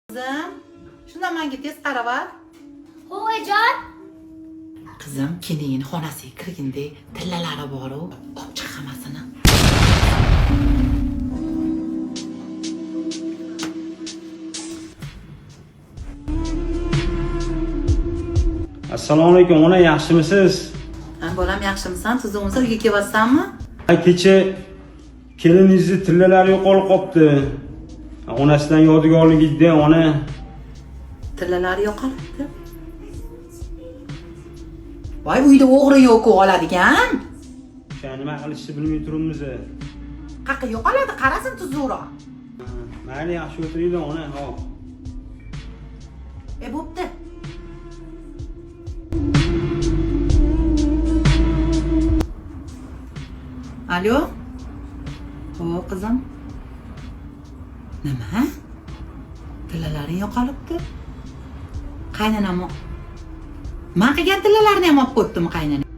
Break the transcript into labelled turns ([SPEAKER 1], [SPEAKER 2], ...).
[SPEAKER 1] Kızım, shundan menga tez qaravar.
[SPEAKER 2] Ho'jajon.
[SPEAKER 1] Qizim, keyin xonasiga kirganda tillalari bor-u, olib chiq hammasini.
[SPEAKER 3] Assalomu alaykum, ona yaxshimisiz?
[SPEAKER 1] Ha, bolam yaxshimisan? Siz o'nsa uyga kelyapsanmi?
[SPEAKER 3] Kecha keliningizni tillalari yo'qolib qolibdi. Onasidan yodgorligida ona.
[SPEAKER 1] Tillalari yo'qolibdi. Voy, uyda o'g'ri yo'q-ku oladigan.
[SPEAKER 3] O'sha nima qilishni bilmay turibmiz.
[SPEAKER 1] Qayerga yo'qoladi? Qarasin tuzukroq.
[SPEAKER 3] Mayli, yaxshi o'tiringlar ona, hop.
[SPEAKER 1] Bo'pti. Alo? Xo'p, qizim. Nima? Tillalaring yo'qolibdi? Qaynanam. Men qilgan tillalarni ham olib qo'yibdimi qaynanam?